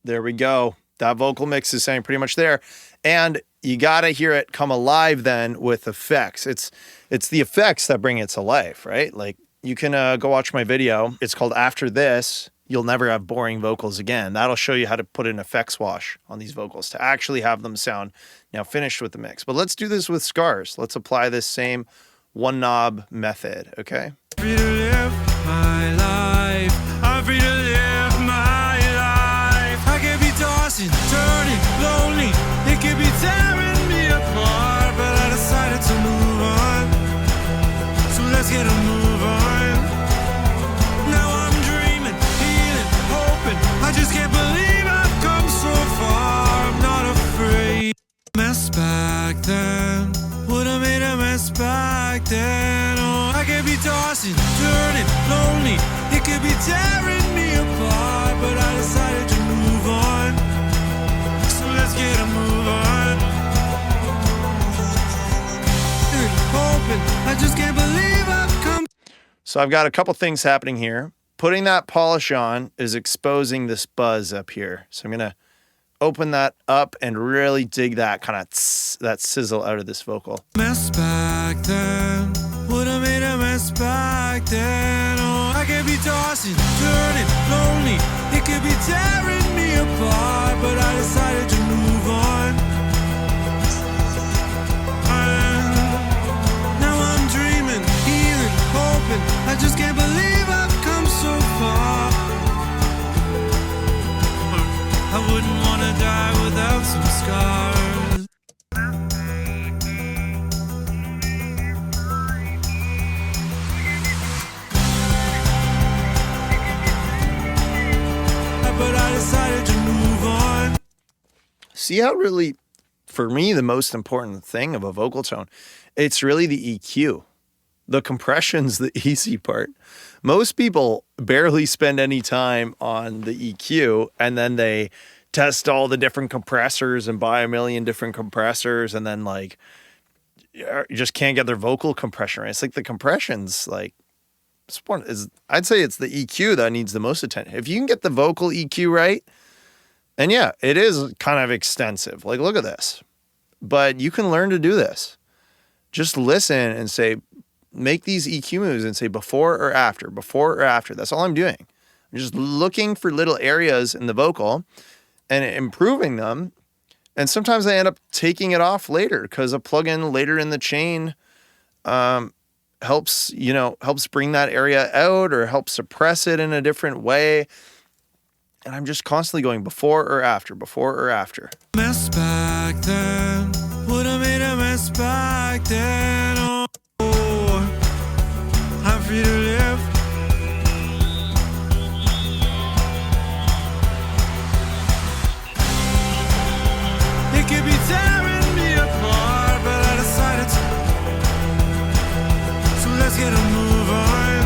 There we go. That vocal mix is saying pretty much there. And you got to hear it come alive then with effects. It's the effects that bring it to life, right? Like you can go watch my video. It's called After This, You'll Never Have Boring Vocals Again. That'll show you how to put an effects wash on these vocals to actually have them sound now finished with the mix. But let's do this with scars. Let's apply this same one knob method, okay? Free to live my life. I'm free to live my life. I can be tossing, turning, lonely. It can be tearing me apart, but I decided to move on. So let's get a move on. Now I'm dreaming, healing, hoping. I just can't believe I've come so far. I'm not afraid. Mess back then. Would've made a mess back then. Oh, I could be tossing, turning, lonely. It could be tearing me apart, but I decided to move on. So let's get a move on. Hoping, I just can't believe I've come. So I've got a couple things happening here. Putting that polish on is exposing this buzz up here. So I'm going to open that up and really dig that kind of that sizzle out of this vocal. Mess back then. Would've made a mess back then. Oh, I could be tossing, turning, lonely. It could be tearing me apart, but I decided to move on. Now I'm dreaming, healing, hoping. I just can't believe I've come so far. I wouldn't wanna die without some scars. But I decided to move on. See how really, for me, the most important thing of a vocal tone, it's really the EQ. The compression's the easy part. Most people barely spend any time on the EQ, and then they test all the different compressors and buy a million different compressors, and then like you just can't get their vocal compression right. It's like the compression's like, I'd say it's the EQ that needs the most attention. If you can get the vocal EQ right, and yeah, it is kind of extensive. Like, look at this. But you can learn to do this. Just listen and say, make these EQ moves and say before or after, before or after. That's all I'm doing. I'm just looking for little areas in the vocal and improving them. And sometimes I end up taking it off later because a plugin later in the chain helps bring that area out or helps suppress it in a different way. And I'm just constantly going before or after, before or after. Mess back then. Would've made a mess back then. Oh, I'm free to live. It could be tearing me apart, but I decided to. So let's get a move on.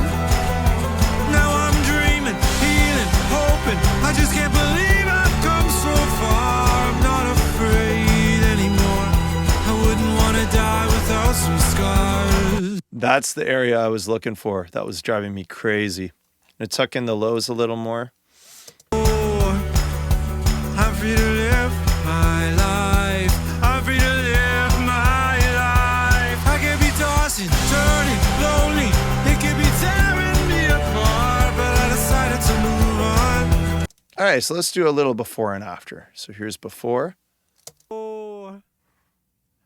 Now I'm dreaming, healing, hoping. I just can't believe I've come so far. I'm not afraid anymore. I wouldn't want to die without some scars. That's the area I was looking for. That was driving me crazy. I'm gonna tuck in the lows a little more. Oh, I'm free to live my life. I'm free to live my life. I can be tossing, turning, lonely. It can be tearing me apart, but I decided to move on. All right, so let's do a little before and after. So here's before. Oh,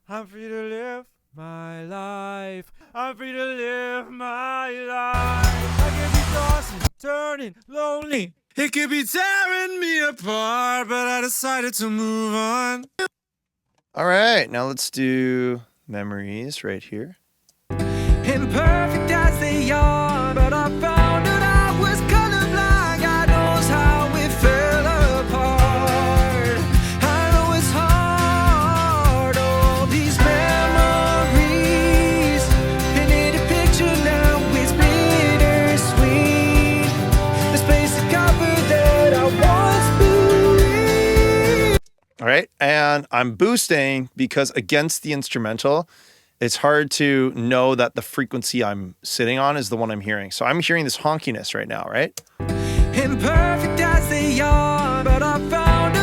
I'm free to live my life. I'm free to live my life. I can be tossing, turning, lonely. It could be tearing me apart, but I decided to move on. All right, now let's do memories right here. Imperfect as they are, but I found that I was colorblind. God knows how it fell apart. I know it's hard, all these memories. Painted a picture now, it's bittersweet. The space to cover that I once believed. All right, and I'm boosting because against the instrumental, it's hard to know that the frequency I'm sitting on is the one I'm hearing. So I'm hearing this honkiness right now, right? Imperfect as they are, but I found it.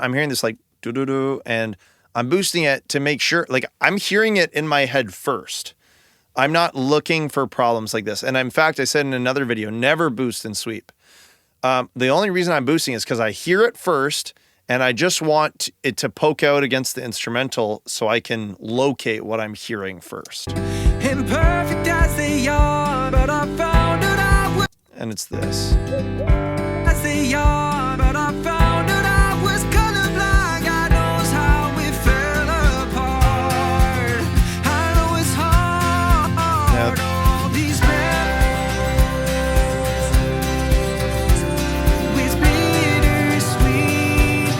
I'm hearing this like do-do-do, and I'm boosting it to make sure, like I'm hearing it in my head first. I'm not looking for problems like this. And in fact, I said in another video, never boost and sweep. The only reason I'm boosting is because I hear it first, and I just want it to poke out against the instrumental so I can locate what I'm hearing first. Imperfect as they are, but I found it. And it's this. As they are, but I found that I was colorblind. God knows how it fell apart. I know it's hard. Yep. All these memories, it's bittersweet.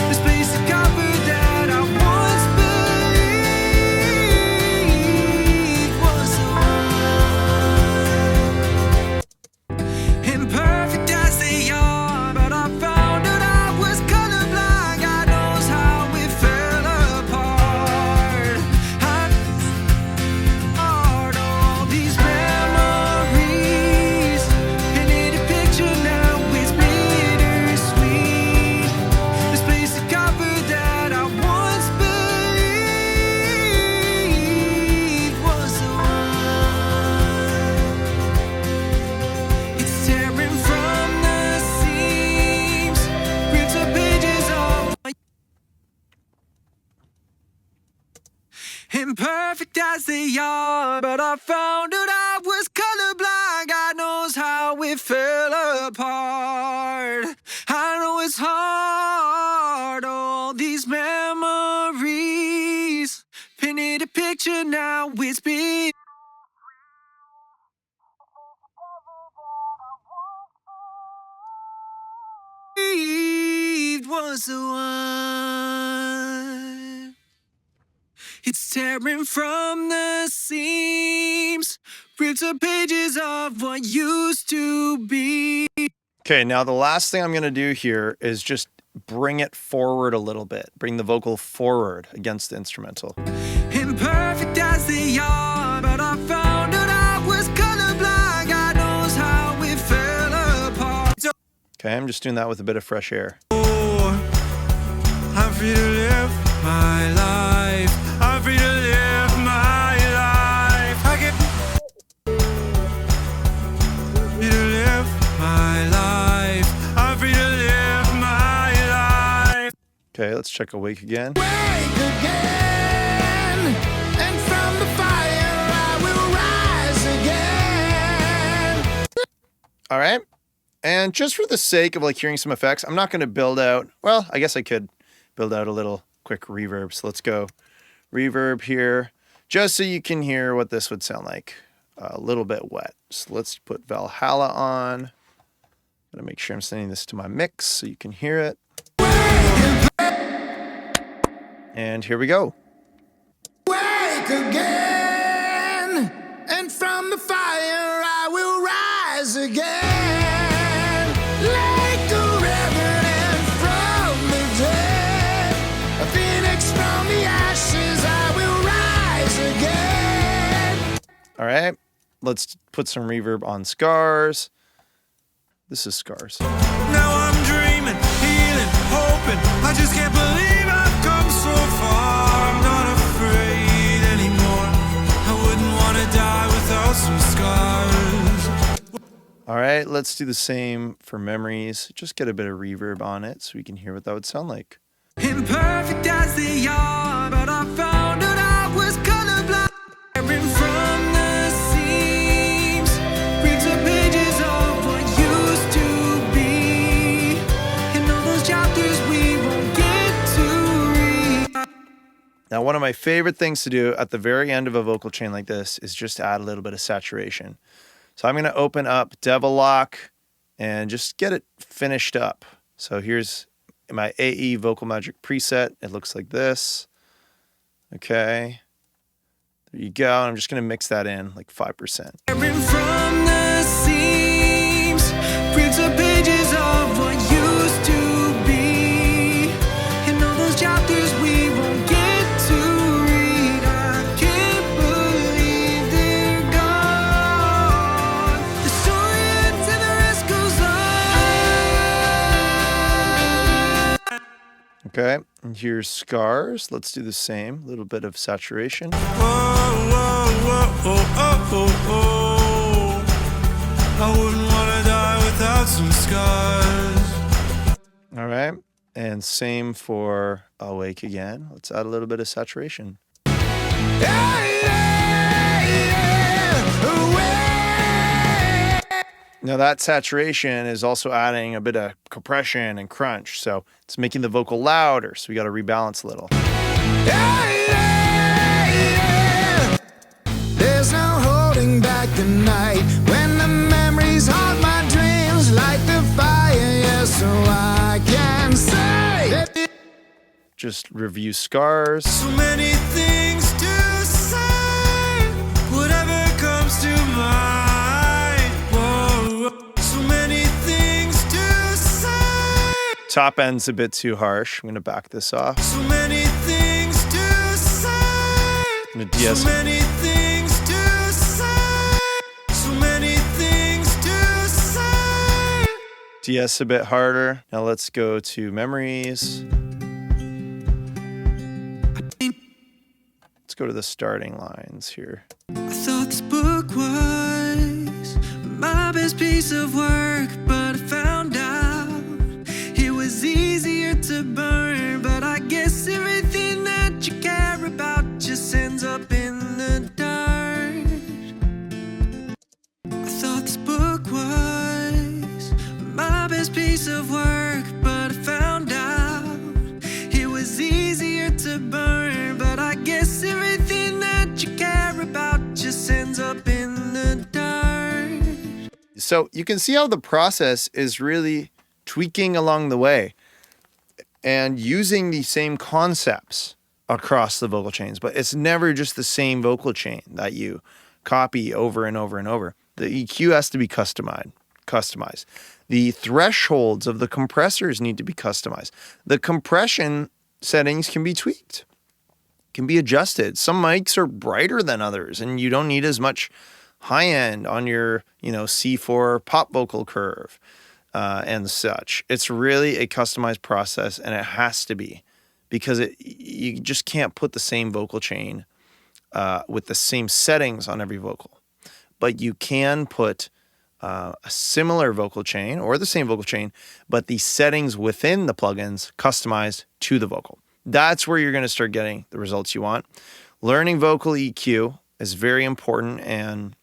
The space to cover that I once believed was the one. Imperfect as they are, but I found that I was colorblind. God knows how it fell apart. Hard, all these memories. Painted a picture now, it's bittersweet. This place to cover that I once believed was the one. It's tearing from the seams, rips up pages of imperfect as they are, but I found that I was colorblind. God knows how it fell apart. I know it's hard, all these memories. Painted a picture now, it's been. Was the one. It's tearing from the seams, rips up pages of what used to be. Okay, now the last thing I'm going to do here is just bring it forward a little bit. Bring the vocal forward against the instrumental. Imperfect as they are, but I found that I was colorblind. God knows how it fell apart. Okay, I'm just doing that with a bit of fresh air. I'm free to live my life. I'm free to live my life. I get free to live my life. I'm free to live my life. Okay, let's check awake again. Wake again, and from the fire I will rise again. All right. And just for the sake of like hearing some effects, I'm not going to build out, well, I guess I could build out a little quick reverb. So let's go reverb here, just so you can hear what this would sound like. A little bit wet. So let's put Valhalla on. Gotta make sure I'm sending this to my mix so you can hear it. And here we go. Wake again, and from the fire I will rise again. Like a revenant from the dead, a phoenix from the ashes, I will rise again. All right, let's put some reverb on Scars. This is Scars. Now I'm dreaming, healing, hoping. I just can't believe I've come so far. I'm not afraid anymore. I wouldn't want to die without some scars. All right, let's do the same for Memories. Just get a bit of reverb on it so we can hear what that would sound like. Imperfect as they are, but I found that I was colorblind. Tearing from the seams, rips up pages of what used to be. In all those chapters we won't get to read. Now one of my favorite things to do at the very end of a vocal chain like this is just add a little bit of saturation. So I'm going to open up Devil Lock and just get it finished up. So here's my AE Vocal Magic preset. It looks like this. Okay. There you go. I'm just going to mix that in like 5%. From the seams, prints of pages of what used to be, and all those chapters we won't get to read. I can't believe they're gone. The story ends and the rest goes on. Okay. And here's Scars. Let's do the same. A little bit of saturation. I wouldn't want to die without some scars. All right. And same for Awake Again. Let's add a little bit of saturation. Now that saturation is also adding a bit of compression and crunch. So it's making the vocal louder. So we got to rebalance a little. There's no holding back the night when the memories haunt my dreams like the fire, yes, so I can say. Just review Scars. So many things to say, whatever comes to mind. Whoa, so many things to say. Top end's a bit too harsh. I'm going to back this off. So many things to say. I'm going to de-essing. So many things to say. So many things to say. De-ess a bit harder. Now let's go to Memories. Let's go to the starting lines here. I thought this book was my best piece of work, but I found out it was easier to burn. But I guess everything that you care about just ends up in the dirt. I thought this book was my best piece of work, but I found out it was easier to burn. But I guess everything that you care about just ends up in the dirt. So you can see how the process is really tweaking along the way and using the same concepts across the vocal chains, but it's never just the same vocal chain that you copy over and over and over. The EQ has to be customized. The thresholds of the compressors need to be customized. The compression settings can be tweaked, can be adjusted. Some mics are brighter than others, and you don't need as much high end on your, C4 pop vocal curve and such. It's really a customized process, and it has to be, because you just can't put the same vocal chain with the same settings on every vocal. But you can put a similar vocal chain or the same vocal chain, but the settings within the plugins customized to the vocal. That's where you're going to start getting the results you want. Learning vocal EQ is very important, and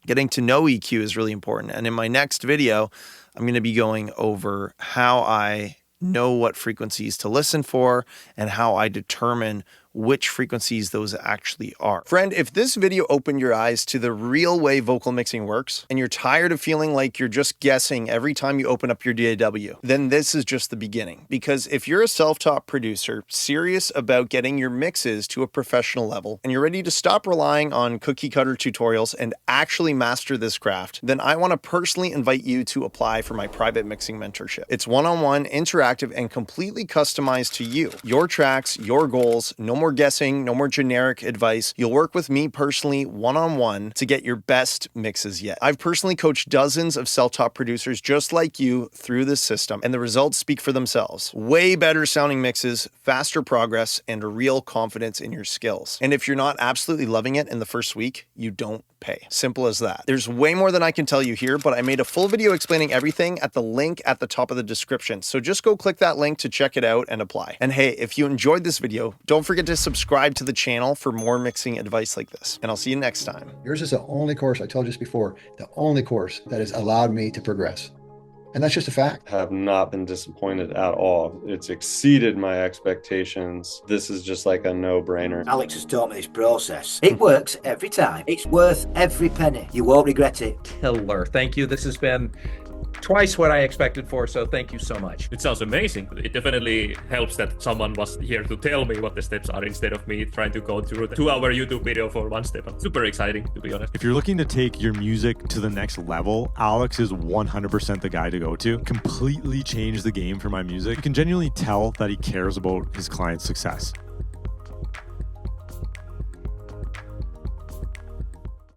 getting to know EQ is really important. And in my next video, I'm going to be going over how I know what frequencies to listen for and how I determine which frequencies those actually are. Friend, if this video opened your eyes to the real way vocal mixing works, and you're tired of feeling like you're just guessing every time you open up your DAW, then this is just the beginning. Because if you're a self-taught producer serious about getting your mixes to a professional level, and you're ready to stop relying on cookie cutter tutorials and actually master this craft, then I want to personally invite you to apply for my private mixing mentorship. It's one-on-one, interactive, and completely customized to you. Your tracks, your goals, no more guessing, no more generic advice. You'll work with me personally one-on-one to get your best mixes yet. I've personally coached dozens of self-taught producers just like you through this system, and the results speak for themselves. Way better sounding mixes, faster progress, and a real confidence in your skills. And if you're not absolutely loving it in the first week, you don't pay. Simple as that. There's way more than I can tell you here, but I made a full video explaining everything at the link at the top of the description. So just go click that link to check it out and apply. And hey, if you enjoyed this video, don't forget to subscribe to the channel for more mixing advice like this. And I'll see you next time. Yours is the only course, I told you this before, the only course that has allowed me to progress. And that's just a fact. Have not been disappointed at all. It's exceeded my expectations. This is just like a no-brainer. Alex has taught me this process. It works every time. It's worth every penny. You won't regret it. Killer. Thank you. This has been twice what I expected for, so thank you so much. It sounds amazing. It definitely helps that someone was here to tell me what the steps are instead of me trying to go through the 2-hour YouTube video for one step. Super exciting, to be honest. If you're looking to take your music to the next level, Alex is 100% the guy to go to. Completely changed the game for my music. You can genuinely tell that he cares about his client's success.